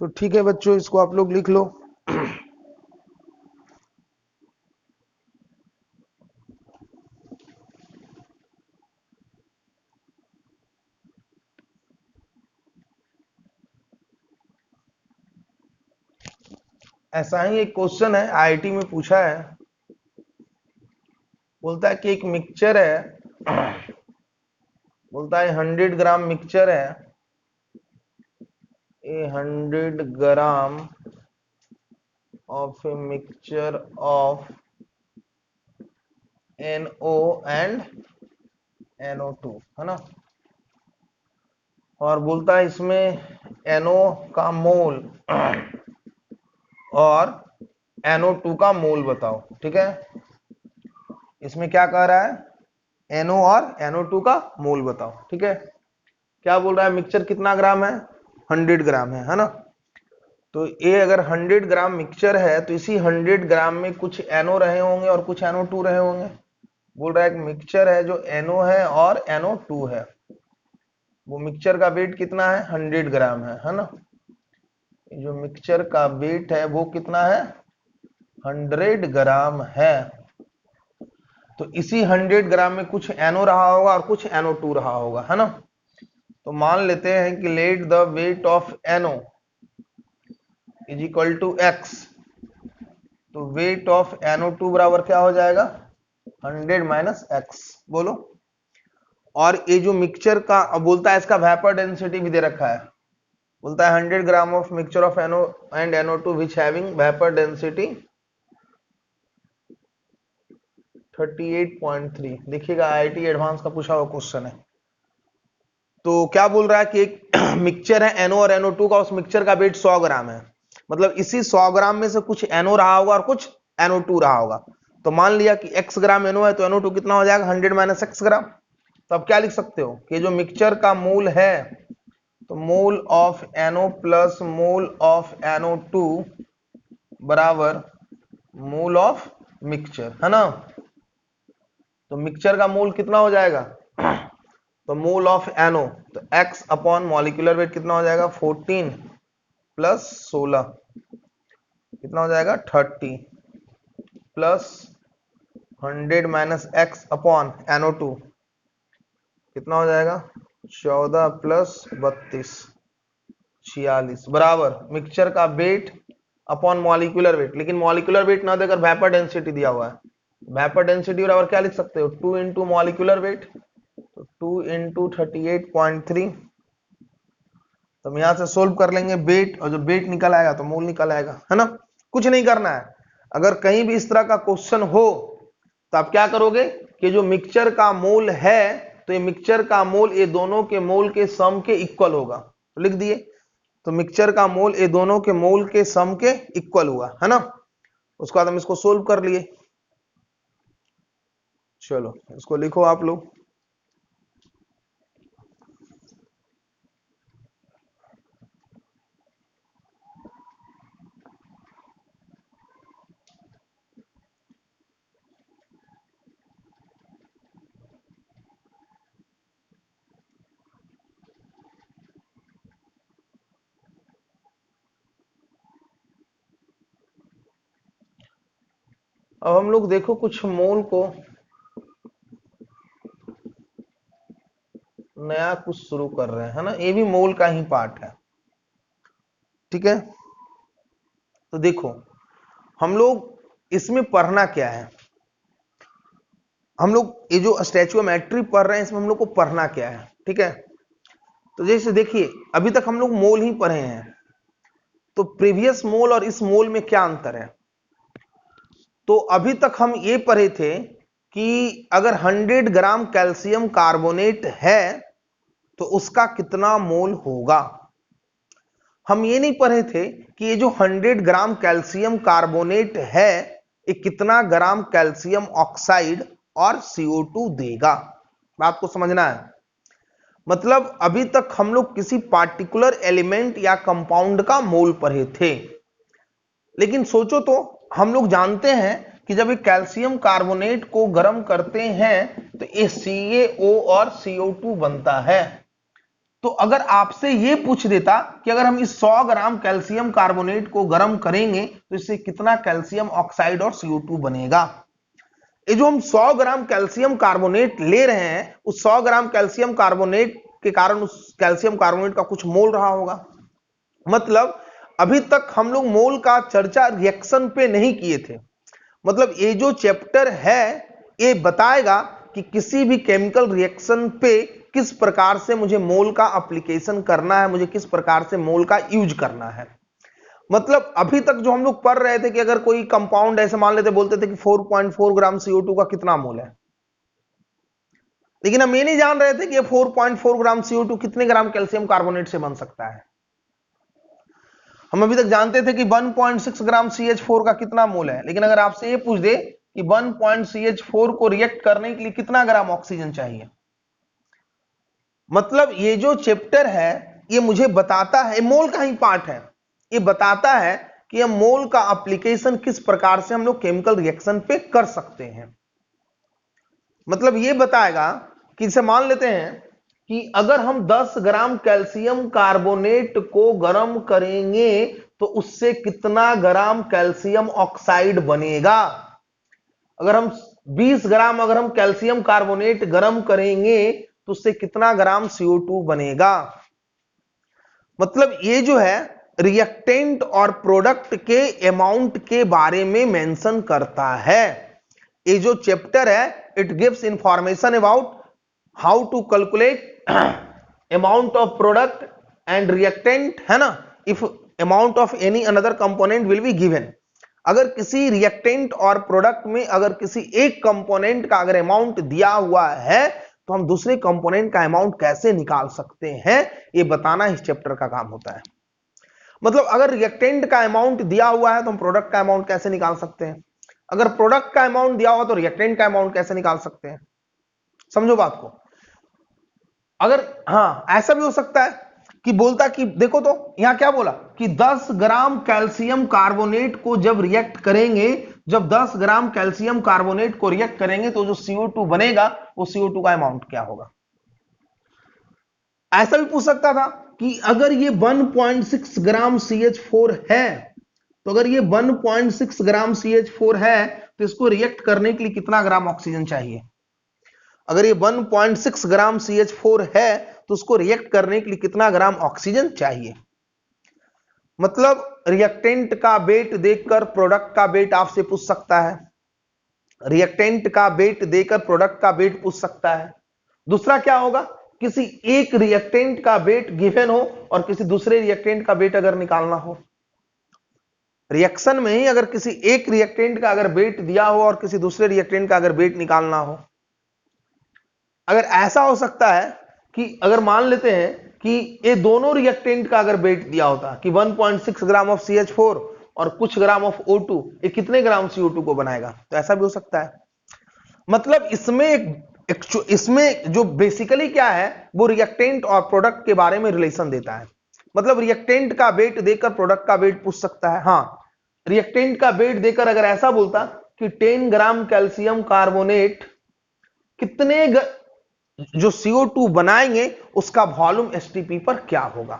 तो ठीक है बच्चों, इसको आप लोग लिख लो। ऐसा ही एक क्वेश्चन है, आईआईटी में पूछा है। बोलता है कि एक मिक्सचर है, बोलता है 100 ग्राम मिक्सचर है, ए 100 gram of a mixture of NO and NO2, है ना। और बोलता है इसमें NO का मोल और NO2 का मोल बताओ। ठीक है, इसमें क्या कह रहा है, NO और NO2 का मोल बताओ। ठीक है, क्या बोल रहा है, मिक्सचर कितना ग्राम है, 100 ग्राम है ना। तो ये अगर 100 ग्राम मिक्सचर है तो इसी 100 ग्राम में कुछ NO रहे होंगे और कुछ NO2 रहे होंगे। बोल रहा है एक मिक्सचर है जो NO है और NO2 है, वो मिक्सचर का वेट कितना है, 100 ग्राम है ना। जो मिक्सचर का वेट है वो कितना है, 100 ग्राम है। तो इसी 100 ग्राम में कुछ NO रहा होगा और कुछ NO2 रहा होगा, है ना। तो मान लेते हैं कि let the weight of NO is equal to X। तो वेट ऑफ NO2 बराबर क्या हो जाएगा, 100 माइनस X। बोलो। और ये जो मिक्सचर का बोलता है इसका वेपर डेंसिटी भी दे रखा है। बोलता है 100 gram of mixture of NO and NO2 which having vapour density 38.3। देखिएगा आईआईटी एडवांस का पूछा हुआ क्वेश्चन है। तो क्या बोल रहा है कि एक मिक्सचर है NO और NO2 का, उस मिक्सचर का वेट 100 ग्राम है। मतलब इसी 100 ग्राम में से कुछ NO रहा होगा और कुछ NO2 रहा होगा। तो मान लिया कि X ग्राम NO है तो NO2 कितना हो जाएगा, 100 माइनस X ग्राम। तो अब क्या लिख सकते हो कि जो मिक्सचर का मोल है, तो mole of NO plus mole of NO2 बराबर मोल ऑफ मिक्सचर, है ना। तो मिक्सचर का मोल कितना हो जाएगा, तो मोल ऑफ NO, तो X अपॉन मॉलिक्यूलर वेट कितना हो जाएगा, 14 प्लस 16 कितना हो जाएगा, 30 plus 100 minus X upon NO2 कितना हो जाएगा, 14 प्लस 32 46 बराबर मिक्सचर का वेट अपॉन मॉलिक्यूलर वेट। लेकिन मॉलिक्यूलर वेट ना देकर वेपर डेंसिटी दिया हुआ है। वेपर डेंसिटी बराबर क्या लिख सकते हो, 2 इंटू मॉलिक्यूलर वेट, तो 2 इंटू 38.3। तो हम यहां से सोल्व कर लेंगे वेट, और जो वेट निकल आएगा तो मोल निकल आएगा, है ना। कुछ नहीं करना है। अगर कहीं भी इस तरह का क्वेश्चन हो तो आप क्या करोगे कि जो मिक्सचर का मोल है, तो ये मिक्सचर का मोल ये दोनों के मोल के सम के इक्वल होगा। तो लिख दिए, तो मिक्सचर का मोल ये दोनों के मोल के सम के इक्वल हुआ, है ना। उसके बाद हम इसको सोल्व कर लिए। चलो इसको लिखो आप लोग। अब हम लोग देखो कुछ मोल को नया कुछ शुरू कर रहे हैं, है ना। ये भी मोल का ही पार्ट है, ठीक है। तो देखो हम लोग इसमें पढ़ना क्या है, हम लोग ये जो स्टैच्यूमेट्री पढ़ रहे हैं इसमें हम लोग को पढ़ना क्या है, ठीक है। तो जैसे देखिए अभी तक हम लोग मोल ही पढ़े हैं, तो प्रीवियस मोल और इस मोल में क्या अंतर है। तो अभी तक हम ये पढ़े थे कि अगर 100 ग्राम कैल्शियम कार्बोनेट है तो उसका कितना मोल होगा। हम ये नहीं पढ़े थे कि ये जो 100 ग्राम कैल्शियम कार्बोनेट है ये कितना ग्राम कैल्शियम ऑक्साइड और CO2 देगा। बात को समझना है। मतलब अभी तक हम लोग किसी पार्टिकुलर एलिमेंट या कंपाउंड का मोल पढ़े थे, लेकिन सोचो तो हम लोग जानते हैं कि जब ये कैल्शियम कार्बोनेट को गर्म करते हैं तो ये CaO और CO2 बनता है। तो अगर आपसे ये पूछ देता कि अगर हम इस 100 ग्राम कैल्शियम कार्बोनेट को गर्म करेंगे तो इससे कितना कैल्शियम ऑक्साइड और CO2 बनेगा। ये जो हम 100 ग्राम कैल्शियम कार्बोनेट ले रहे हैं, उस 100 ग्राम कैल्शियम कार्बोनेट के कारण उस कैल्शियम कार्बोनेट का कुछ मोल रहा होगा। मतलब अभी तक हम लोग मोल का चर्चा रिएक्शन पे नहीं किए थे। मतलब ये जो चैप्टर है ये बताएगा कि किसी भी केमिकल रिएक्शन पे किस प्रकार से मुझे मोल का एप्लीकेशन करना है, मुझे किस प्रकार से मोल का यूज करना है। मतलब अभी तक जो हम लोग पढ़ रहे थे कि अगर कोई कंपाउंड ऐसे मान लेते, बोलते थे कि 4.4 ग्राम CO2 का कितना मोल है, लेकिन हम ये नहीं जान रहे थे कि ये 4.4 ग्राम CO2 कितने ग्राम कैल्शियम कार्बोनेट से बन सकता है। हम अभी तक जानते थे कि 1.6 ग्राम CH4 का कितना मोल है, लेकिन अगर आपसे ये पूछ दे कि 1.CH4 को रिएक्ट करने के लिए कितना ग्राम ऑक्सीजन चाहिए, मतलब ये जो चैप्टर है ये मुझे बताता है, मोल का ही पार्ट है, ये बताता है कि ये मोल का एप्लीकेशन किस प्रकार से हम लोग केमिकल रिएक्शन पे कर सकते हैं। मतलब ये बताएगा कि इसे मान लेते हैं कि अगर हम 10 ग्राम कैल्शियम कार्बोनेट को गर्म करेंगे तो उससे कितना ग्राम कैल्शियम ऑक्साइड बनेगा। अगर हम 20 ग्राम अगर हम कैल्शियम कार्बोनेट गर्म करेंगे तो उससे कितना ग्राम CO2 बनेगा। मतलब ये जो है रिएक्टेंट और प्रोडक्ट के अमाउंट के बारे में मेंशन करता है। ये जो चैप्टर है it gives information about how to calculate amount of product and reactant, है ना, if amount of any another component will be given. अगर किसी रिएक्टेंट और प्रोडक्ट में अगर किसी एक कंपोनेंट का अगर अमाउंट दिया हुआ है तो हम दूसरे कंपोनेंट का अमाउंट कैसे निकाल सकते हैं, ये बताना इस चैप्टर का काम होता है। मतलब अगर रिएक्टेंट का अमाउंट दिया हुआ है तो हम प्रोडक्ट का अमाउंट कैसे निकाल सकते हैं, अगर प्रोडक्ट का अमाउंट दिया हुआ तो रिएक्टेंट का अमाउंट कैसे निकाल सकते हैं। समझो बात को। अगर हाँ ऐसा भी हो सकता है कि बोलता कि देखो तो यहां क्या बोला कि 10 ग्राम कैल्शियम कार्बोनेट को जब रिएक्ट करेंगे, जब 10 ग्राम कैल्शियम कार्बोनेट को रिएक्ट करेंगे तो जो CO2 बनेगा वो CO2 का अमाउंट क्या होगा। ऐसा भी पूछ सकता था कि अगर ये 1.6 ग्राम CH4 है तो अगर ये 1.6 ग्राम CH4 है तो इसको रिएक्ट करने के लिए कितना ग्राम ऑक्सीजन चाहिए। अगर ये 1.6 ग्राम CH4 है तो उसको रिएक्ट करने के लिए कितना ग्राम ऑक्सीजन चाहिए। मतलब रिएक्टेंट का वेट देखकर प्रोडक्ट का वेट आपसे पूछ सकता है, रिएक्टेंट का वेट देकर प्रोडक्ट का वेट पूछ सकता है। दूसरा क्या होगा, किसी एक रिएक्टेंट का वेट गिवन हो और किसी दूसरे रिएक्टेंट का वेट अगर निकालना हो। रिएक्शन में ही अगर किसी एक रिएक्टेंट का अगर वेट दिया हो और किसी दूसरे रिएक्टेंट का अगर वेट निकालना हो। अगर ऐसा हो सकता है कि अगर मान लेते हैं कि ये दोनों रिएक्टेंट का अगर वेट दिया होता कि 1.6 ग्राम ऑफ CH4 और कुछ ग्राम ऑफ O2, ये कितने ग्राम CO2 को बनाएगा, तो ऐसा भी हो सकता है। मतलब इसमें जो बेसिकली क्या है वो रिएक्टेंट और प्रोडक्ट के बारे में रिलेशन देता है। मतलब रिएक्टेंट का वेट देकर प्रोडक्ट का वेट पूछ सकता है। हाँ, रिएक्टेंट का वेट देकर अगर ऐसा बोलता कि 10 ग्राम कैल्शियम कार्बोनेट कितने जो CO2 बनाएंगे उसका वॉल्यूम STP पर क्या होगा।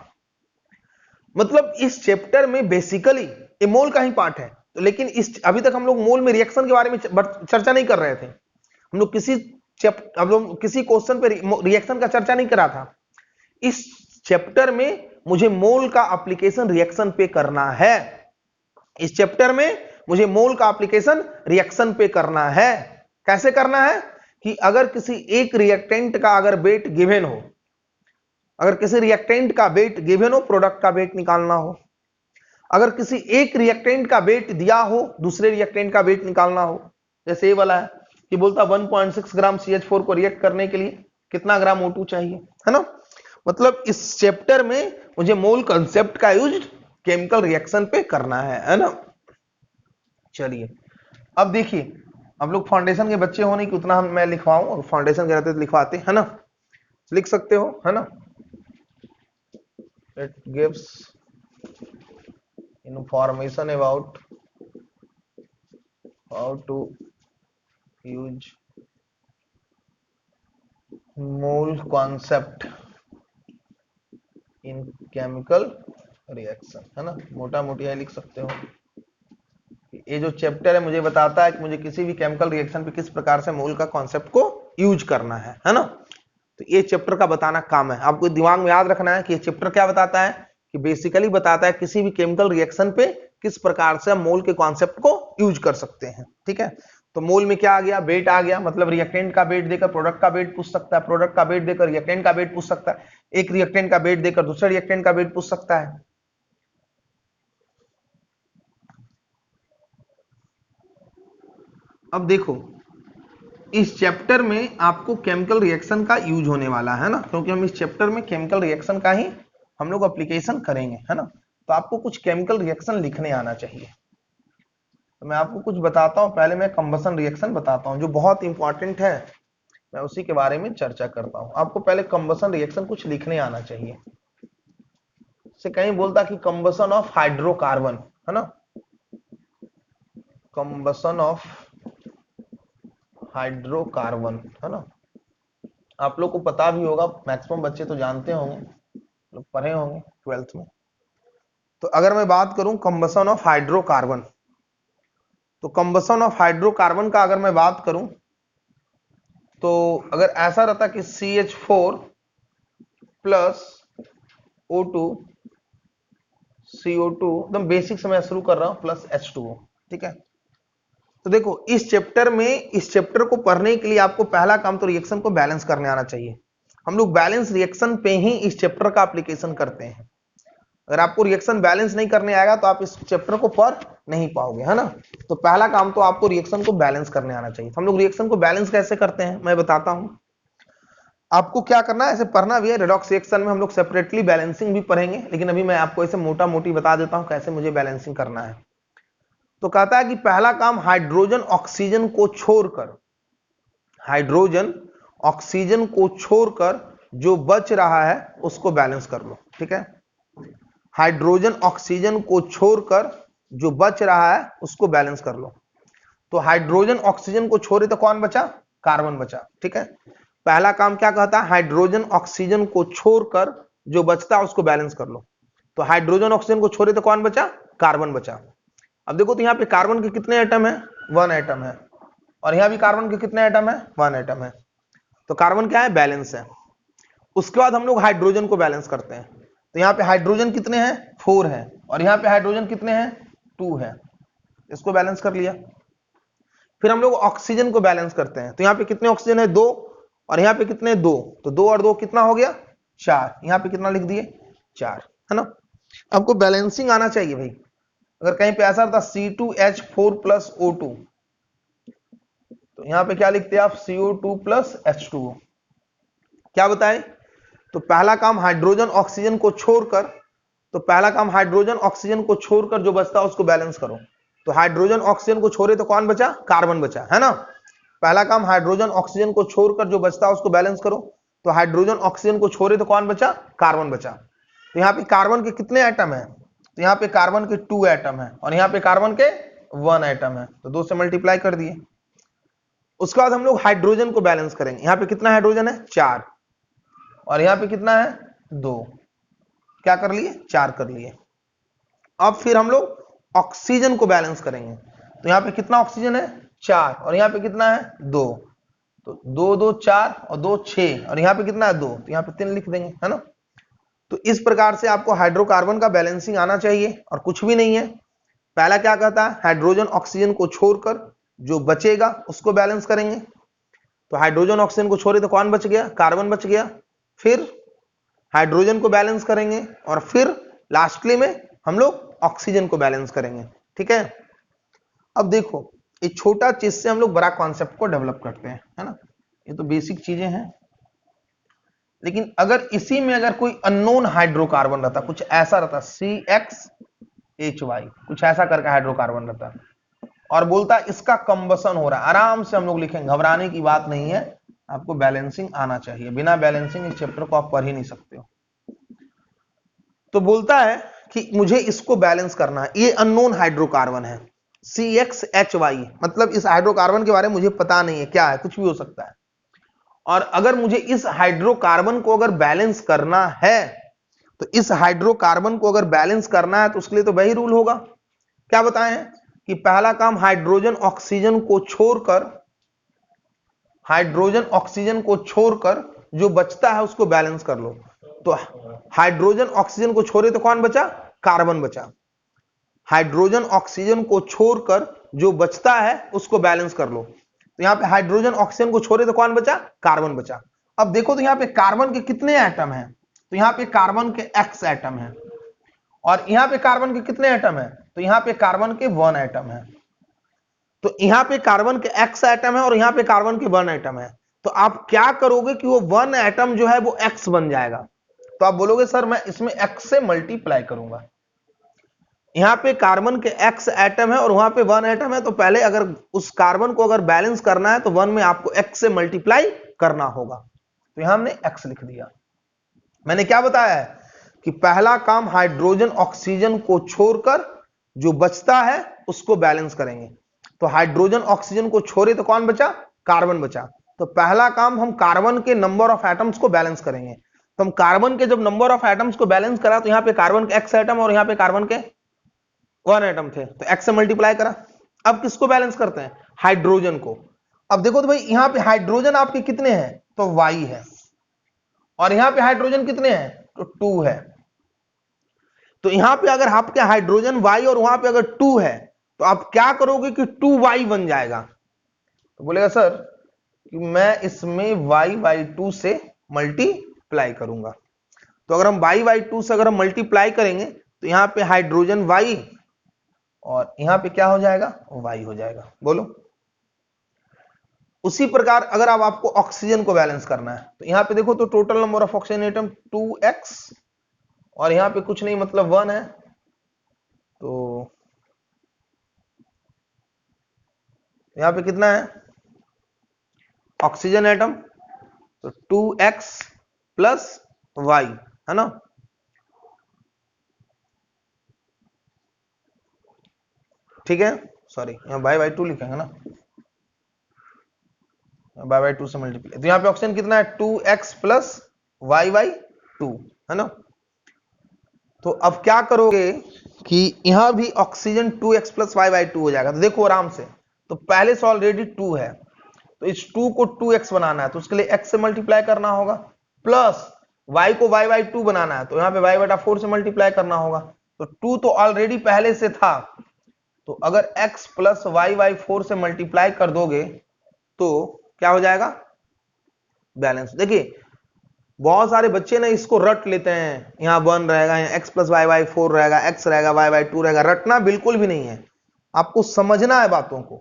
मतलब इस चैप्टर में बेसिकली ये मोल का ही पार्ट है, तो लेकिन इस अभी तक हम लोग मोल में रिएक्शन के बारे में चर्चा नहीं कर रहे थे। हम लोग किसी क्वेश्चन पे रिएक्शन का चर्चा नहीं करा था। इस चैप्टर में मुझे मोल का एप्लीकेशन रिएक्शन पे करना है। इस चैप्टर में मुझे मोल का एप्लीकेशन रिएक्शन पे करना है। कैसे करना है कि अगर किसी एक रिएक्टेंट का अगर वेट गिवन हो, अगर किसी रिएक्टेंट का वेट गिवन हो, प्रोडक्ट का वेट निकालना हो। अगर किसी एक रिएक्टेंट का वेट दिया हो, दूसरे रिएक्टेंट का वेट निकालना हो। जैसे ये वाला है कि बोलता 1.6 ग्राम CH4 को रिएक्ट करने के लिए कितना ग्राम O2 चाहिए, है ना। मतलब इस चैप्टर में मुझे मोल कंसेप्ट का यूज केमिकल रिएक्शन पे करना है ना। चलिए अब देखिए, हम लोग फाउंडेशन के बच्चे होने की उतना मैं लिखवाऊं, और फाउंडेशन के रहते तो लिखवाते, है ना। लिख सकते हो, है ना। It gives information about how to use mole concept in chemical reaction, है ना, मोटा मोटी है लिख सकते हो। ये जो चैप्टर है मुझे बताता है कि मुझे किसी भी केमिकल रिएक्शन पे किस प्रकार से मोल का कॉन्सेप्ट को यूज करना है ना। तो ये चैप्टर का बताना काम है। आपको दिमाग में याद रखना है कि ये चैप्टर क्या बताता है, कि बेसिकली बताता है किसी भी केमिकल रिएक्शन पे किस प्रकार से हम मोल के कॉन्सेप्ट को यूज कर सकते हैं। ठीक है, तो मोल में क्या आ गया, वेट आ गया, मतलब रिएक्टेंट का वेट देकर प्रोडक्ट का वेट पूछ सकता है, प्रोडक्ट का वेट देकर रिएक्टेंट का वेट पूछ सकता है, एक रिएक्टेंट का वेट देकर दूसरे रिएक्टेंट का वेट पूछ सकता है। अब देखो इस चैप्टर में आपको केमिकल रिएक्शन का यूज होने वाला है ना, क्योंकि हम इस चैप्टर में केमिकल रिएक्शन का ही हम लोग एप्लीकेशन करेंगे, है ना। तो आपको कुछ केमिकल रिएक्शन लिखने आना चाहिए। तो मैं आपको कुछ बताता हूं, पहले मैं कंबसन रिएक्शन बताता हूं जो बहुत इंपॉर्टेंट है, मैं उसी के बारे में चर्चा करता हूं। आपको पहले कंबसन रिएक्शन कुछ लिखने आना चाहिए। से कहीं बोलता कि कंबसन ऑफ हाइड्रोकार्बन, है ना, कंबसन ऑफ हाइड्रोकार्बन, है ना। आप लोग को पता भी होगा, मैक्सिमम बच्चे तो जानते होंगे, लोग पढ़े होंगे 12th में। तो अगर मैं बात करूं कंबसन ऑफ हाइड्रोकार्बन, तो कंबसन ऑफ हाइड्रोकार्बन का अगर मैं बात करूं तो अगर ऐसा रहता कि CH4 प्लस O2 CO2, एकदम बेसिक से मैं शुरू कर रहा हूं, प्लस H2O। ठीक है, तो देखो इस चैप्टर को पढ़ने के लिए आपको पहला काम तो रिएक्शन को बैलेंस करने आना चाहिए। हम लोग बैलेंस रिएक्शन पे ही इस चैप्टर का एप्लीकेशन करते हैं। अगर आपको रिएक्शन बैलेंस नहीं करने आएगा तो आप इस चैप्टर को पढ़ नहीं पाओगे, है ना। तो पहला काम तो आपको रिएक्शन को बैलेंस करने आना चाहिए। हम लोग रिएक्शन को बैलेंस कैसे करते हैं मैं बताता हूं। आपको क्या करना है, ऐसे पढ़ना भी है, रेडॉक्स रिएक्शन में हम लोग सेपरेटली बैलेंसिंग भी पढ़ेंगे, लेकिन अभी मैं आपको ऐसे मोटा मोटी बता देता हूं कैसे मुझे बैलेंसिंग करना है। तो कहता है कि पहला काम हाइड्रोजन ऑक्सीजन को छोड़कर, हाइड्रोजन ऑक्सीजन को छोड़कर जो बच रहा है उसको बैलेंस कर लो। ठीक है, हाइड्रोजन ऑक्सीजन को छोड़कर जो बच रहा है उसको बैलेंस कर लो। तो हाइड्रोजन ऑक्सीजन को छोड़े तो कौन बचा, कार्बन बचा। ठीक है, पहला काम क्या कहता है, हाइड्रोजन ऑक्सीजन को छोड़कर जो बचता है उसको बैलेंस कर लो। तो हाइड्रोजन ऑक्सीजन को छोड़े तो कौन बचा, कार्बन बचा। अब देखो तो यहाँ पे कार्बन के कितने एटम है, 1 एटम है, और यहाँ भी कार्बन के कितने एटम है, 1 एटम है। तो कार्बन क्या है, बैलेंस है। उसके बाद हम लोग हाइड्रोजन को बैलेंस करते हैं। तो यहाँ पे हाइड्रोजन कितने हैं, 4 है, और यहाँ पे हाइड्रोजन कितने हैं, 2 है। इसको बैलेंस कर लिया। फिर हम लोग ऑक्सीजन को बैलेंस करते हैं। तो यहाँ पे कितने ऑक्सीजन है, 2, और यहाँ पे कितने, 2। तो 2 और 2 कितना हो गया, 4। यहाँ पे कितना लिख दिए, 4, है ना। आपको बैलेंसिंग आना चाहिए भाई। अगर कहीं पे ऐसा था C2H4 प्लस O2, तो यहाँ पे क्या लिखते हैं आप, CO2 प्लस H2O। क्या बताए, तो पहला काम हाइड्रोजन ऑक्सीजन को छोड़कर, तो पहला काम हाइड्रोजन ऑक्सीजन को छोड़कर जो बचता है उसको बैलेंस करो। तो हाइड्रोजन ऑक्सीजन को छोड़े तो कौन बचा, कार्बन बचा, है ना। पहला काम हाइड्रोजन ऑक्सीजन को छोड़कर जो बचता है उसको बैलेंस करो। तो हाइड्रोजन ऑक्सीजन को छोड़े तो कौन बचा, कार्बन बचा। तो यहाँ पे कार्बन के कितने एटम है, तो यहाँ पे कार्बन के 2 एटम है, और यहाँ पे कार्बन के 1 एटम है। तो 2 से मल्टीप्लाई कर दिए। उसके बाद हम लोग हाइड्रोजन को बैलेंस करेंगे। यहाँ पे कितना हाइड्रोजन है, 4, और यहाँ पे कितना है, 2। क्या कर लिए, 4 कर लिए। अब फिर हम लोग ऑक्सीजन को बैलेंस करेंगे। तो यहाँ पे कितना ऑक्सीजन है, 4, और यहाँ पे कितना है, 2। तो 2 2 4 और 2 6, और यहाँ पे कितना है, 2। तो यहाँ पे 3 लिख देंगे, है ना। तो इस प्रकार से आपको हाइड्रोकार्बन का बैलेंसिंग आना चाहिए, और कुछ भी नहीं है। पहला क्या कहता है, हाइड्रोजन ऑक्सीजन को छोड़कर जो बचेगा उसको बैलेंस करेंगे। तो हाइड्रोजन ऑक्सीजन को छोड़े तो कौन बच गया, कार्बन बच गया। फिर हाइड्रोजन को बैलेंस करेंगे, और फिर लास्टली में हम लोग ऑक्सीजन को बैलेंस करेंगे। ठीक है, अब देखो एक छोटा चीज से हम लोग बड़ा कॉन्सेप्ट को डेवलप करते हैं, है ना। ये तो बेसिक चीजें हैं, लेकिन अगर इसी में अगर कोई अननोन हाइड्रोकार्बन रहता, कुछ ऐसा रहता CXHY, कुछ ऐसा करके हाइड्रोकार्बन रहता, और बोलता इसका कंबसन हो रहा है, आराम से हम लोग लिखेंगे, घबराने की बात नहीं है। आपको बैलेंसिंग आना चाहिए, बिना बैलेंसिंग इस चैप्टर को आप पढ़ ही नहीं सकते हो। तो बोलता है कि मुझे इसको बैलेंस करना है, ये अननोन हाइड्रोकार्बन है CXHY, मतलब इस हाइड्रोकार्बन के बारे में मुझे पता नहीं है क्या है, कुछ भी हो सकता है। और अगर मुझे इस हाइड्रोकार्बन को अगर बैलेंस करना है तो इस हाइड्रोकार्बन को अगर बैलेंस करना है तो उसके लिए तो वही रूल होगा। क्या बताएं कि पहला काम हाइड्रोजन ऑक्सीजन को छोड़कर जो बचता है उसको बैलेंस कर लो। तो हाइड्रोजन ऑक्सीजन को छोड़े तो कौन बचा? कार्बन बचा। हाइड्रोजन ऑक्सीजन को छोड़कर जो बचता है उसको बैलेंस कर लो। तो यहाँ पे हाइड्रोजन ऑक्सीजन को छोड़े तो कौन बचा? कार्बन बचा। अब देखो तो यहाँ पे कार्बन के कितने एटम हैं? तो यहाँ पे कार्बन के x एटम है, और यहाँ पे कार्बन के कितने एटम है? तो यहाँ पे कार्बन के 1 एटम है। तो यहाँ पे कार्बन के x एटम है और यहाँ पे कार्बन के 1 एटम है। तो आप क्या करोगे कि वो 1 एटम जो है वो x बन जाएगा। तो आप बोलोगे सर मैं इसमें x से मल्टीप्लाई करूंगा। यहाँ पे कार्बन के x एटम है और वहां पे 1 एटम है, तो पहले अगर उस कार्बन को अगर बैलेंस करना है तो 1 में आपको x से मल्टीप्लाई करना होगा। तो यहां हमने x लिख दिया। मैंने क्या बताया है कि पहला काम हाइड्रोजन ऑक्सीजन को छोड़कर जो बचता है उसको बैलेंस करेंगे। तो हाइड्रोजन ऑक्सीजन को छोड़े तो कौन बचा? कार्बन बचा। तो पहला काम हम कार्बन के नंबर ऑफ एटम्स को बैलेंस करेंगे। तो हम कार्बन के जब नंबर ऑफ एटम्स को बैलेंस करा तो यहाँ पे कार्बन के x एटम और यहाँ पे कार्बन के 1 एटम थे, तो x से मल्टीप्लाई करा। अब किसको बैलेंस करते हैं? हाइड्रोजन को। अब देखो तो भाई यहाँ पे हाइड्रोजन आपके कितने हैं? तो y है, और यहाँ पे हाइड्रोजन कितने हैं? तो 2 है। तो यहां पे अगर आपके हाइड्रोजन y और वहां पे अगर 2 है तो आप क्या करोगे कि 2y बन जाएगा। तो बोलेगा सर कि मैं इसमें y बाई 2 से मल्टीप्लाई करूंगा। तो अगर हम y बाई 2 से अगर हम मल्टीप्लाई करेंगे तो यहां पे हाइड्रोजन y और यहां पे क्या हो जाएगा? y हो जाएगा। बोलो। उसी प्रकार अगर अब आपको ऑक्सीजन को बैलेंस करना है तो यहां पे देखो तो total number of oxygen atom 2x और यहां पे कुछ नहीं मतलब 1 है, तो यहां पे कितना है ऑक्सीजन एटम? तो 2x प्लस y है ना। ठीक है, सॉरी यहां बाय बाय 2 लिखेंगे ना, बाय बाय 2 से मल्टीप्लाई। तो यहां पे ऑक्सीजन कितना है? 2x प्लस y बाई 2 है ना। तो अब क्या करोगे कि यहां भी oxygen 2x plus y by 2 हो जाएगा। तो देखो आराम से, तो पहले से ऑलरेडी 2 है तो इस 2 को 2x बनाना है तो उसके लिए x से मल्टीप्लाई करना होगा, प्लस y को y बाई 2 बनाना है तो यहाँ पे y बटा 4 से मल्टीप्लाई करना होगा। तो 2 तो ऑलरेडी पहले से था, तो अगर x प्लस y बाई 4 से मल्टीप्लाई कर दोगे तो क्या हो जाएगा? बैलेंस। देखिए बहुत सारे बच्चे ना इसको रट लेते हैं, यहाँ 1 रहेगा, यहाँ x प्लस वाई बाई 4 रहेगा, x रहेगा, y बाई 2 रहेगा। रटना बिल्कुल भी नहीं है, आपको समझना है बातों को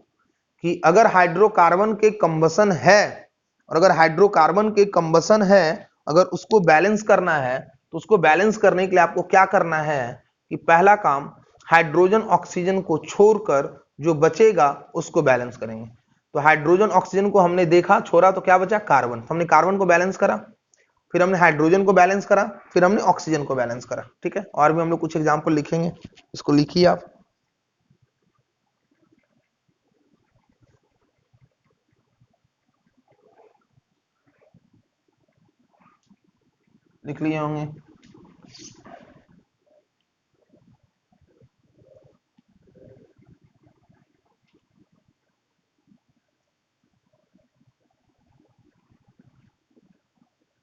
कि अगर हाइड्रोकार्बन के कंबसन है और अगर हाइड्रोकार्बन के कंबसन है अगर उसको बैलेंस करना है तो उसको बैलेंस करने के लिए आपको क्या करना है कि पहला काम हाइड्रोजन ऑक्सीजन को छोड़कर जो बचेगा उसको बैलेंस करेंगे। तो हाइड्रोजन ऑक्सीजन को हमने देखा छोड़ा तो क्या बचा? कार्बन। हमने कार्बन को बैलेंस करा, फिर हमने हाइड्रोजन को बैलेंस करा, फिर हमने ऑक्सीजन को बैलेंस करा। ठीक है, और भी हम लोग कुछ एग्जांपल लिखेंगे, इसको लिखिए आप। लिख लिए होंगे।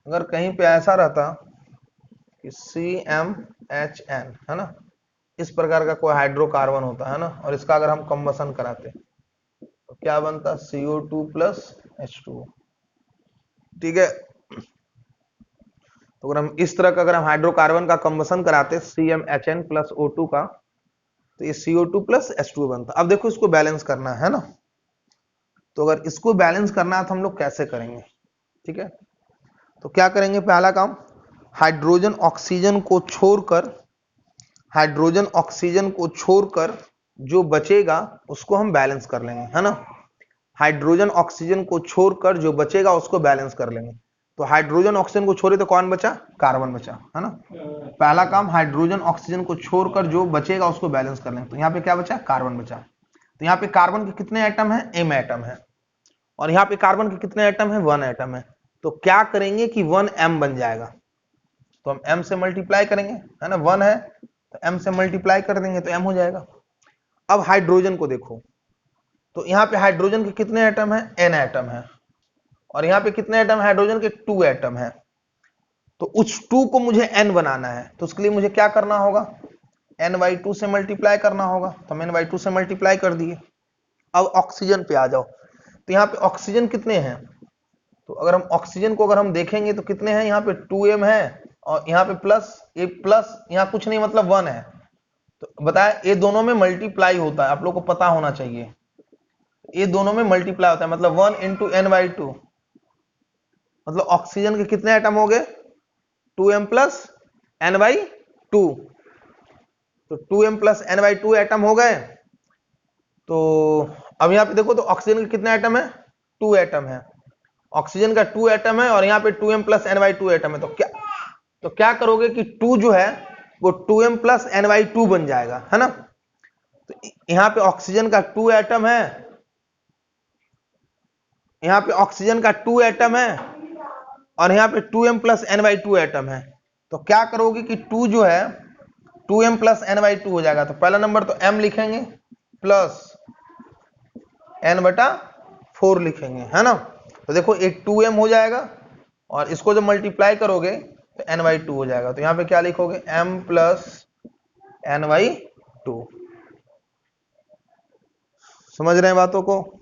अगर कहीं पे ऐसा रहता कि CmHn है ना, इस प्रकार का कोई हाइड्रोकार्बन होता है ना, और इसका अगर हम कंबसन कराते तो क्या बनता? CO2 plus H2O। ठीक है, तो अगर हम इस तरह का अगर हम हाइड्रोकार्बन का कंबसन कराते CmHn प्लस O2 का तो ये CO2 प्लस H2O बनता। अब देखो इसको बैलेंस करना है ना, तो अगर इसको बैलेंस करना है तो हम लोग कैसे करेंगे? ठीक है, तो क्या करेंगे? पहला काम हाइड्रोजन ऑक्सीजन को छोड़कर जो बचेगा उसको हम बैलेंस कर लेंगे, है ना। हाइड्रोजन ऑक्सीजन को छोड़कर जो बचेगा उसको बैलेंस कर लेंगे। तो हाइड्रोजन ऑक्सीजन को छोड़े तो कौन बचा? कार्बन बचा, है ना। पहला काम हाइड्रोजन ऑक्सीजन को छोड़कर जो बचेगा उसको बैलेंस कर लेंगे। तो यहाँ पे क्या बचा? कार्बन बचा। तो यहाँ पे कार्बन के कितने एटम है? m एटम है, और यहाँ पे कार्बन के कितने एटम है? 1 एटम है। तो क्या करेंगे कि 1m बन जाएगा। तो हम m से मल्टीप्लाई करेंगे, है ना, 1 है तो m से मल्टीप्लाई कर देंगे तो m हो जाएगा। अब हाइड्रोजन को देखो, तो यहाँ पे हाइड्रोजन के कितने एटम है, n एटम है, और यहाँ पे कितने एटम हाइड्रोजन के, 2 एटम है। तो उस 2 को मुझे n बनाना है, तो उसके लिए मुझे क्या करना होगा, n/2 से मल्टीप्लाई करना होगा, तो हम n/2 से मल्टीप्लाई कर दिए। अब ऑक्सीजन पे आ जाओ, तो यहाँ पे ऑक्सीजन कितने हैं, तो अगर हम ऑक्सीजन को अगर हम देखेंगे तो कितने हैं, यहाँ पे 2m है और यहाँ पे प्लस यहाँ कुछ नहीं मतलब 1 है। तो बताया ये दोनों में मल्टीप्लाई होता है, आप लोग को पता होना चाहिए, ये दोनों में मल्टीप्लाई होता है, मतलब 1 × n/2, मतलब ऑक्सीजन के कितने एटम हो गए, 2m + n/2, तो 2m + n/2 एटम हो गए। तो अब यहाँ पे देखो तो ऑक्सीजन के कितने एटम है, 2 एटम है, ऑक्सीजन का 2 एटम है और यहाँ पे 2m + n/2 एटम है। तो क्या करोगे कि 2 जो है वो 2m + n/2 बन जाएगा, है ना। तो यहाँ पे ऑक्सीजन का 2 एटम है, यहाँ पे ऑक्सीजन का 2 एटम है और यहाँ पे 2m + n/2 एटम है। तो क्या करोगे कि 2 जो है 2m + n/2 हो जाएगा। तो पहला नंबर तो m लिखेंगे प्लस n/4 लिखेंगे, है ना। तो देखो एक 2m हो जाएगा और इसको जब मल्टीप्लाई करोगे तो n/2 हो जाएगा। तो यहाँ पे क्या लिखोगे, m + n/2। समझ रहे हैं बातों को।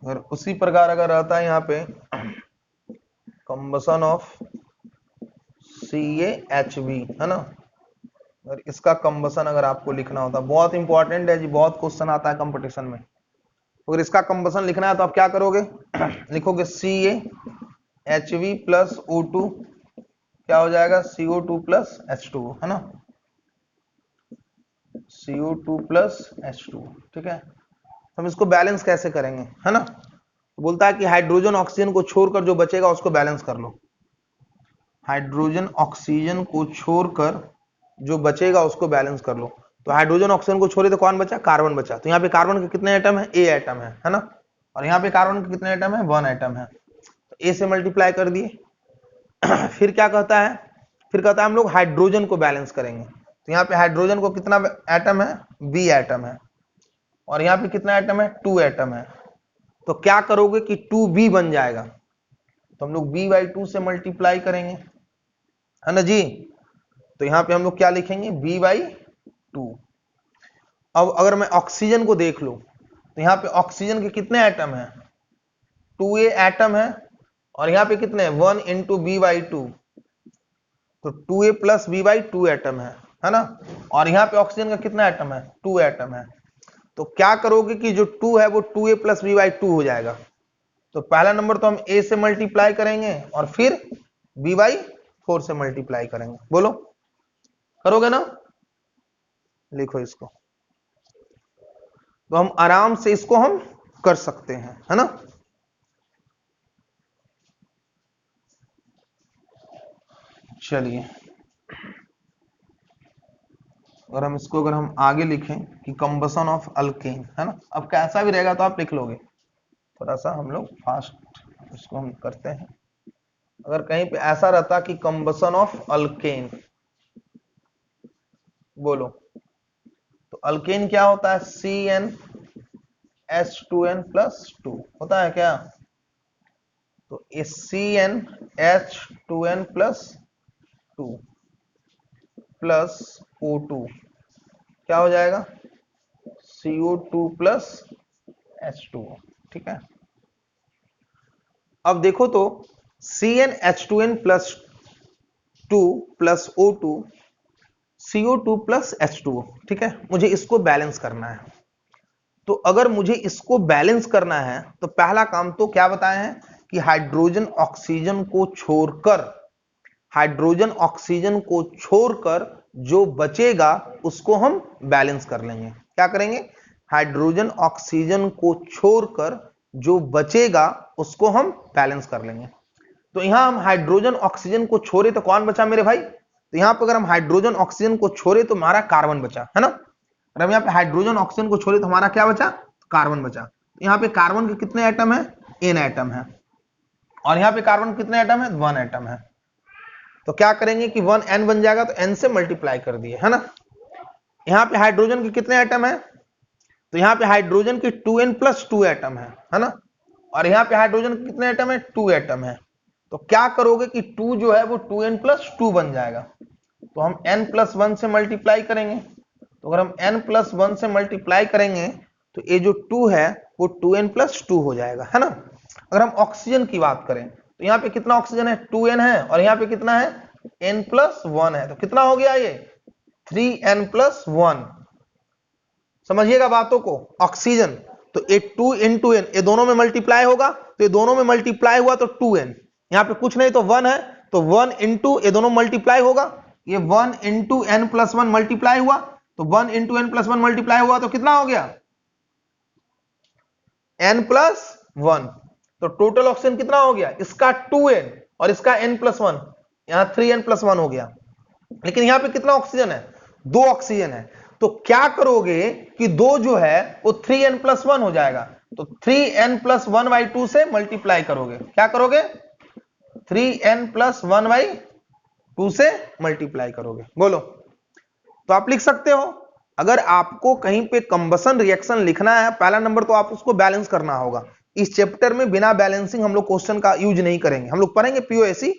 अगर उसी प्रकार अगर रहता है यहाँ पे कंबसन ऑफ CaHV, है ना, अगर इसका कंबसन अगर आपको लिखना होता, बहुत इंपॉर्टेंट है जी, बहुत क्वेश्चन आता है कंपटीशन में। अगर इसका कंबसन लिखना है तो आप क्या करोगे लिखोगे CaHV + O2, क्या हो जाएगा, CO2 + H2, है ना, CO2 + H2, ठीक है। हम इसको बैलेंस कैसे करेंगे, है ना। तो बोलता है कि हाइड्रोजन ऑक्सीजन को छोड़कर जो बचेगा उसको बैलेंस कर लो। हाइड्रोजन ऑक्सीजन को छोड़कर जो बचेगा उसको बैलेंस कर लो। तो हाइड्रोजन ऑक्सीजन को छोड़े तो कौन बचा, कार्बन बचा। तो यहाँ पे कार्बन के कितने एटम है, A एटम है ना, और यहाँ पे कार्बन के कितने एटम है, 1 एटम है। तो A से मल्टीप्लाई कर दिए। फिर क्या कहता है, फिर कहता है हम लोग हाइड्रोजन को बैलेंस करेंगे। तो यहाँ पे हाइड्रोजन को कितना एटम है, B एटम है, और यहाँ पे कितना एटम है, 2 एटम है। तो क्या करोगे कि 2B बन जाएगा, तो हम लोग B/2 से मल्टीप्लाई करेंगे, है ना जी। तो यहाँ पे हम लोग क्या लिखेंगे, B/2। अब अगर मैं ऑक्सीजन को देख लूं तो यहाँ पे ऑक्सीजन के कितने एटम है, 2A एटम है, और यहाँ पे कितने, 1 × B/2, तो 2A + B/2 एटम है ना। और यहाँ पे ऑक्सीजन का कितना एटम है, 2 एटम है। तो क्या करोगे कि जो 2 है वो 2A + B/2 हो जाएगा। तो पहला नंबर तो हम A से मल्टीप्लाई करेंगे और फिर B/4 से मल्टीप्लाई करेंगे। बोलो करोगे ना, लिखो इसको। तो हम आराम से इसको हम कर सकते हैं, है ना। चलिए और हम इसको अगर हम आगे लिखें कि कंबसन ऑफ अल्केन, है ना। अब कैसा भी रहेगा तो आप लिख लोगे, थोड़ा सा हम लोग फास्ट इसको हम करते हैं। अगर कहीं पे ऐसा रहता कि कंबसन ऑफ अल्केन, बोलो, तो अल्केन क्या होता है, CnH2n+2 होता है क्या। तो CnH2n+2 प्लस O2 क्या हो जाएगा, CO2 + H2O, ठीक है। अब देखो तो CnH2n+2 plus O2 CO2 + H2O, ठीक है। मुझे इसको बैलेंस करना है। तो अगर मुझे इसको बैलेंस करना है तो पहला काम तो क्या बताए हैं कि हाइड्रोजन ऑक्सीजन को छोड़कर जो बचेगा उसको हम बैलेंस कर लेंगे। क्या करेंगे, हाइड्रोजन ऑक्सीजन को छोड़कर जो बचेगा उसको हम बैलेंस कर लेंगे। तो यहां हम हाइड्रोजन ऑक्सीजन को छोड़े तो कौन बचा मेरे भाई? तो यहां पर अगर हम हाइड्रोजन ऑक्सीजन को छोड़े तो हमारा कार्बन बचा, है ना। अगर हम यहाँ पे हाइड्रोजन ऑक्सीजन को छोड़े तो हमारा क्या बचा? कार्बन बचा। तो यहाँ पे कार्बन के कितने एटम है? n एटम है। और यहाँ पे कार्बन कितने एटम है? 1 एटम है। तो क्या करेंगे कि 1n बन जाएगा, तो n से मल्टीप्लाई कर दिए, है ना। यहाँ पे हाइड्रोजन के कितने एटम है? तो यहाँ पे हाइड्रोजन के 2n + 2 एटम है ना। और यहाँ पे हाइड्रोजन के कितने एटम है? 2 एटम है। तो क्या करोगे कि 2 जो है वो 2n + 2 बन जाएगा। तो हम n + 1 से मल्टीप्लाई करेंगे। तो अगर हम n + 1 से मल्टीप्लाई करेंगे तो ये जो 2 है वो 2n + 2 हो जाएगा, है ना। अगर हम ऑक्सीजन की बात करें तो यहाँ पे कितना ऑक्सीजन है? 2n है। और यहाँ पे कितना है? n + 1 है। तो कितना हो गया ये? 3n + 1। समझिएगा बातों को। ऑक्सीजन तो ये 2 × n, ये दोनों में मल्टीप्लाई होगा, तो ये दोनों में मल्टीप्लाई हुआ तो 2n। यहाँ पे कुछ नहीं तो 1 है, तो 1 × ये दोनों मल्टीप्लाई होगा, ये 1 × n + 1 मल्टीप्लाई हुआ, तो 1 × n + 1 मल्टीप्लाई हुआ तो कितना हो गया? n + 1। तो टोटल ऑक्सीजन कितना हो गया? इसका 2n और इसका n + 1, यहां 3n + 1 हो गया। लेकिन यहां पे कितना ऑक्सीजन है? 2 ऑक्सीजन है। तो क्या करोगे कि 2 जो है वो 3n + 1 हो जाएगा। तो 3n + 1/2 से मल्टीप्लाई करोगे। क्या करोगे? 3n + 1/2 से मल्टीप्लाई करोगे। बोलो। तो आप लिख सकते हो। अगर आपको कहीं पे कंबसन रिएक्शन लिखना है, पहला नंबर तो आप उसको बैलेंस करना होगा। इस चैप्टर में बिना बैलेंसिंग हम लोग क्वेश्चन का यूज नहीं करेंगे। हम लोग पढ़ेंगे पीओएसी,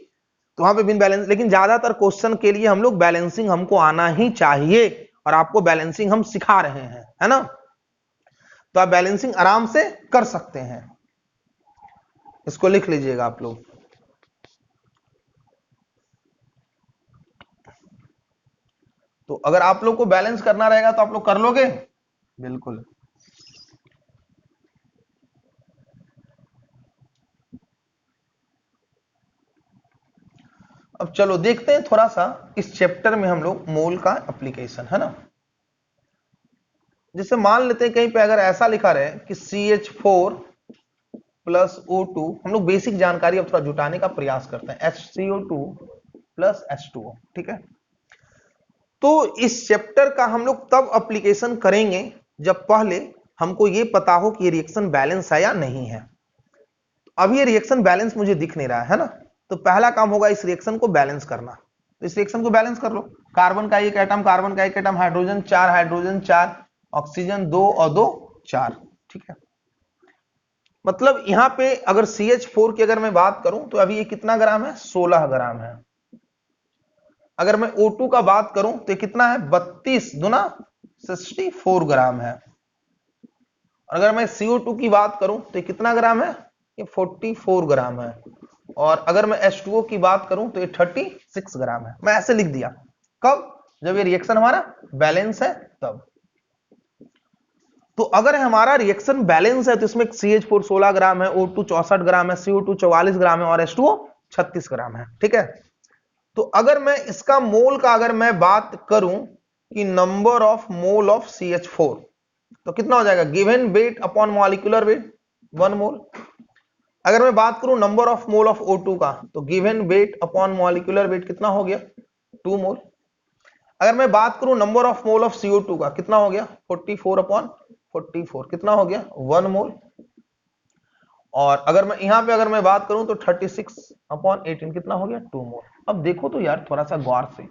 तो वहां पे बिन बैलेंस, लेकिन ज्यादातर क्वेश्चन के लिए हम लोग बैलेंसिंग हमको आना ही चाहिए, और आपको बैलेंसिंग हम सिखा रहे हैं, है ना। तो आप बैलेंसिंग आराम से कर सकते हैं। इसको लिख लीजिएगा आप लोग। तो अगर आप लोग को बैलेंस करना रहेगा तो आप लोग कर लोगे, बिल्कुल। अब चलो देखते हैं थोड़ा सा इस चैप्टर में हम लोग मोल का एप्लीकेशन, है ना। जैसे मान लेते हैं कहीं पे अगर ऐसा लिखा रहे कि CH4 + O2, हम लोग बेसिक जानकारी अब थोड़ा जुटाने का प्रयास करते हैं। HCO2 + H2O, ठीक है। तो इस चैप्टर का हम लोग तब एप्लीकेशन करेंगे जब पहले हमको ये पता हो कि ये रिएक्शन बैलेंस है या नहीं है। अब ये रिएक्शन बैलेंस मुझे दिख नहीं रहा है ना। तो पहला काम होगा इस रिएक्शन को बैलेंस करना। तो इस रिएक्शन को बैलेंस कर लो। कार्बन का एक एटम, कार्बन का एक एटम, हाइड्रोजन 4, हाइड्रोजन 4, ऑक्सीजन 2 और 2 4, ठीक है। मतलब यहां पे अगर CH4 की अगर मैं बात करूं तो अभी ये कितना ग्राम है? 16 ग्राम है। अगर मैं O2 का बात करूं तो ये कितना है? 32 दूना 64 ग्राम है। और अगर मैं CO2 की बात करूं तो ये कितना ग्राम है? ये 44 ग्राम है। और अगर मैं H2O की बात करूं तो ये 36 ग्राम है। मैं ऐसे लिख दिया। कब? जब ये रिएक्शन हमारा बैलेंस है तब। तो अगर हमारा रिएक्शन बैलेंस है तो इसमें CH4 16 ग्राम है, O2 64 ग्राम है, CO2 44 ग्राम है और H2O 36 ग्राम है, ठीक है। तो अगर मैं इसका मोल का अगर मैं बात करूं कि number of mole of CH4, तो कितना हो जाएगा? Given weight upon molecular weight 1 मोल। अगर मैं बात करूं number of mole of O2 का, तो given weight upon molecular weight कितना हो गया? 2 मोल। अगर मैं बात करूं number of mole of CO2 का, कितना हो गया? 44/44, कितना हो गया? 1 मोल। और अगर मैं यहां पे अगर मैं बात करूं तो 36/18 कितना हो गया? 2 मोल। अब देखो तो यार थोड़ा सा गौर से,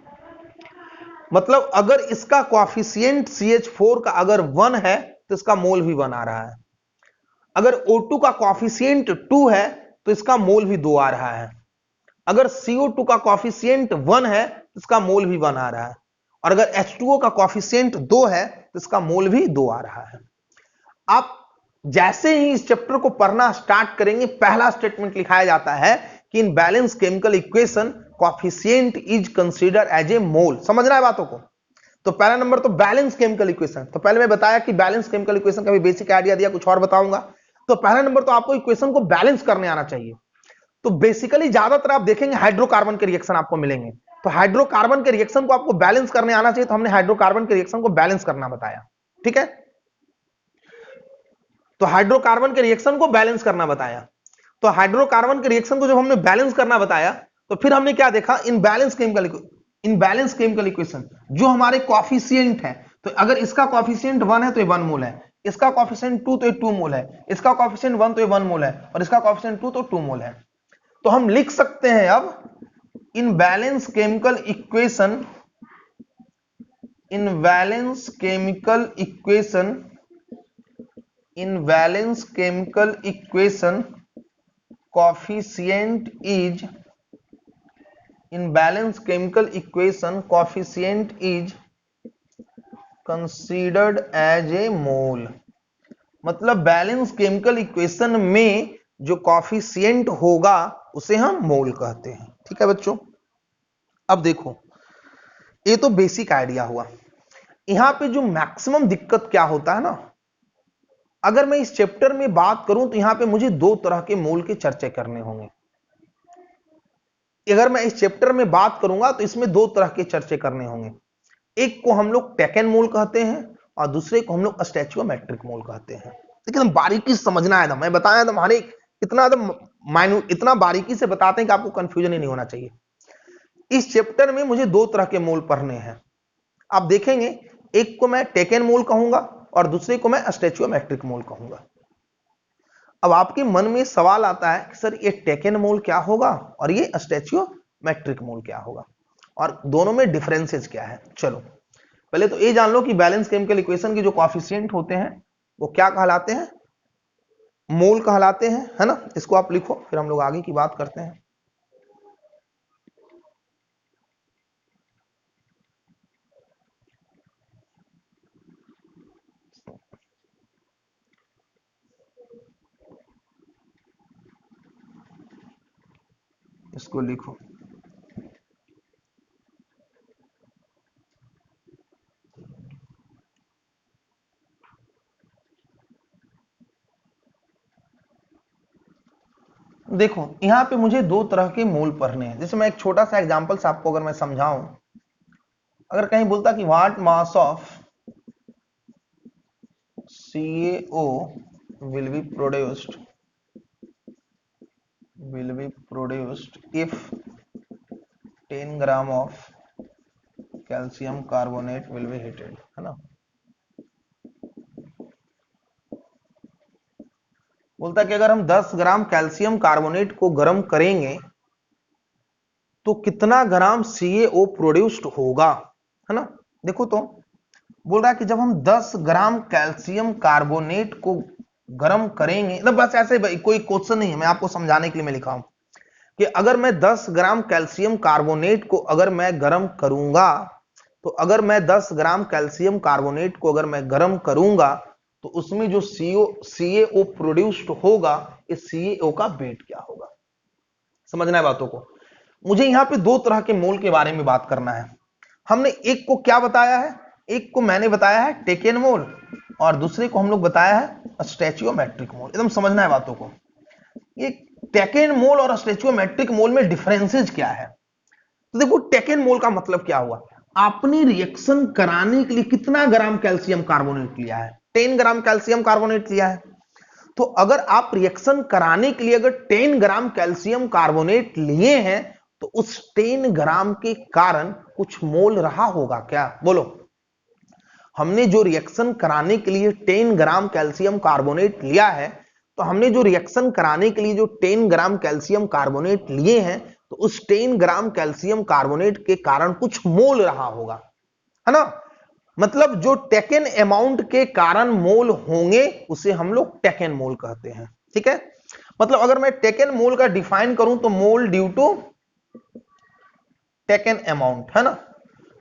मतलब अगर इसका कोएफिशिएंट CH4 का अगर 1 है तो इसका मोल भी 1 आ रहा है। अगर O2 का कोएफिशिएंट 2 है तो इसका मोल भी 2 आ रहा है। अगर CO2 का कोएफिशिएंट 1 है तो इसका मोल भी 1 आ रहा है। और अगर H2O का कोएफिशिएंट 2 है तो इसका मोल भी 2 आ रहा है। आप जैसे ही इस चैप्टर को पढ़ना स्टार्ट करेंगे, पहला स्टेटमेंट लिखाया जाता है कि in balance chemical equation coefficient is considered as a mole. समझना है बातों को। तो पहला नंबर तो बैलेंस केमिकल इक्वेशन। तो पहले मैं बताया कि बैलेंस केमिकल इक्वेशन का भी बेसिक आइडिया दिया, कुछ और बताऊंगा। तो पहला नंबर तो आपको इक्वेशन को बैलेंस करने आना चाहिए। तो बेसिकली ज्यादातर आप देखेंगे हाइड्रोकार्बन के रिएक्शन आपको मिलेंगे। तो हाइड्रोकार्बन के रिएक्शन को आपको बैलेंस करने आना चाहिए। तो हमने हाइड्रोकार्बन के रिएक्शन को बैलेंस करना बताया, ठीक है। तो हाइड्रोकार्बन के रिएक्शन को बैलेंस करना बताया। तो हाइड्रोकार्बन के रिएक्शन को जब हमने बैलेंस करना बताया तो फिर हमने क्या देखा, इनबैलेंस केमिकल इक्वेशन जो हमारे कॉफिशिएंट है, तो अगर इसका कॉफिशिएंट 1 है तो ये 1 मोल है, इसका कॉफिशिएंट 2 तो ये 2 मोल है, इसका कॉफिशिएंट 1 तो ये 1 मोल है, और इसका कॉफिशिएंट 2 तो 2 मोल है। तो हम लिख सकते हैं अब imbalance chemical equation coefficient is considered as a mole। मतलब बैलेंस केमिकल इक्वेशन में जो कॉफिशिएंट होगा उसे हम मोल कहते हैं। ठीक है बच्चों, अब देखो ये तो बेसिक आइडिया हुआ। यहां पे जो मैक्सिमम दिक्कत क्या होता है ना, अगर मैं इस चैप्टर में बात करूं तो यहां पे मुझे दो तरह के मोल के चर्चे करने होंगे। अगर मैं इस चैप्टर में बात करूंगा तो इसमें दो तरह के चर्चे करने होंगे। एक को हम लोग टेकन मोल कहते हैं और दूसरे को हम लोग स्टैचियोमेट्रिक मोल कहते हैं। लेकिन बारीकी से समझना है, मैं बताया एकदम हर एक इतना माइन्यूट, इतना बारीकी से बताते हैं कि आपको कंफ्यूजन ही नहीं होना चाहिए। इस चैप्टर में मुझे दो तरह के मोल पढ़ने हैं। आप देखेंगे एक को मैं टेकन मोल कहूंगा और दूसरे को मैं स्टैचियोमेट्रिक मोल कहूंगा। अब आपके मन में सवाल आता है कि सर ये टेकन मोल क्या होगा और ये स्टैचियोमेट्रिक मोल क्या होगा और दोनों में डिफरेंसेस क्या है। चलो पहले तो ये जान लो कि बैलेंस केमिकल इक्वेशन के जो कॉफिशिएंट होते हैं वो क्या कहलाते हैं, मोल कहलाते हैं, है ना। इसको आप लिखो, फिर हम लोग आगे की बात करते हैं। इसको लिखो, देखो यहां पे मुझे दो तरह के मोल पढ़ने हैं। जैसे मैं एक छोटा सा एग्जांपल से आपको अगर मैं समझाऊं, अगर कहीं बोलता कि what mass of CaO will be produced if 10 gram of calcium carbonate will be heated, है ना। बोलता कि अगर हम 10 ग्राम कैल्शियम कार्बोनेट को गर्म करेंगे तो कितना ग्राम CaO प्रोड्यूस्ड होगा, है ना। देखो तो बोल रहा है कि जब हम 10 ग्राम कैल्शियम कार्बोनेट को गर्म करेंगे, मतलब बस ऐसे कोई क्वेश्चन नहीं है, मैं आपको समझाने के लिए मैं लिखा हूं कि अगर मैं 10 ग्राम कैल्शियम कार्बोनेट को अगर मैं गर्म करूंगा, तो अगर मैं 10 ग्राम कैल्शियम कार्बोनेट को अगर मैं गर्म करूंगा तो उसमें जो CaO प्रोड्यूस्ड होगा, इस CaO का वेट क्या होगा। समझना है बातों को। मुझे यहां पे दो तरह के मोल के बारे में बात करना है। हमने एक को क्या बताया है, एक को मैंने बताया है टेकन मोल और दूसरे को हम लोग बताया है स्टैचियोमेट्रिक मोल। एकदम समझना है बातों को। ये टेकन मोल और स्टैचियोमेट्रिक मोल में डिफरेंसेस क्या है। तो देखो टेकन मोल का मतलब क्या हुआ, आपने रिएक्शन कराने के लिए कितना ग्राम कैल्शियम कार्बोनेट लिया है, 10 ग्राम कैल्शियम कार्बोनेट लिया है। तो अगर आप रिएक्शन कराने के लिए अगर 10 ग्राम कैल्शियम कार्बोनेट लिए हैं तो उस 10 ग्राम के कारण कुछ मोल रहा होगा क्या, बोलो। हमने जो रिएक्शन कराने के लिए 10 ग्राम कैल्शियम कार्बोनेट लिया है, तो हमने जो रिएक्शन कराने के लिए जो 10 ग्राम कैल्शियम कार्बोनेट लिए हैं तो उस 10 ग्राम कैल्शियम कार्बोनेट के कारण कुछ मोल रहा होगा, है ना। मतलब जो टेकन अमाउंट के कारण मोल होंगे उसे हम लोग टेकन मोल कहते हैं। ठीक है, मतलब अगर मैं टेकन मोल का डिफाइन करूं तो मोल ड्यू टू टेकन अमाउंट, है ना।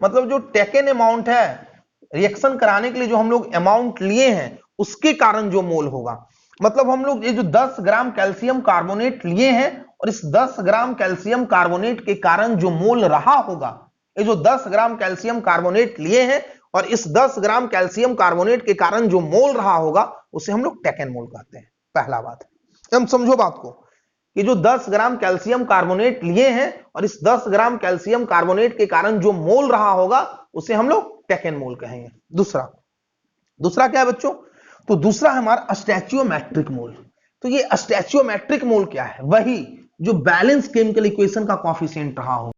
मतलब जो टेकन अमाउंट है, रिएक्शन कराने के लिए जो हम लोग अमाउंट लिए हैं उसके कारण जो मोल होगा। मतलब हम लोग ये जो 10 ग्राम कैल्शियम कार्बोनेट लिए हैं और इस 10 ग्राम कैल्शियम कार्बोनेट के कारण जो मोल रहा होगा, ये जो 10 ग्राम कैल्शियम कार्बोनेट लिए हैं और इस 10 ग्राम कैल्शियम कार्बोनेट के कारण जो मोल रहा होगा उसे हम लोग टेकन मोल कहते हैं। पहला बात, हम समझो बात को कि जो 10 ग्राम कैल्शियम कार्बोनेट लिए हैं और इस 10 ग्राम कैल्शियम कार्बोनेट के कारण जो मोल रहा होगा उसे हम लोग टेकन मोल कहेंगे। दूसरा क्या है बच्चों, तो दूसरा है हमारा स्टैचियोमेट्रिक मोल। तो ये स्टैचियोमेट्रिक मोल क्या है? वही जो बैलेंस केमिकल इक्वेशन का कॉफिशिएंट रहा हो।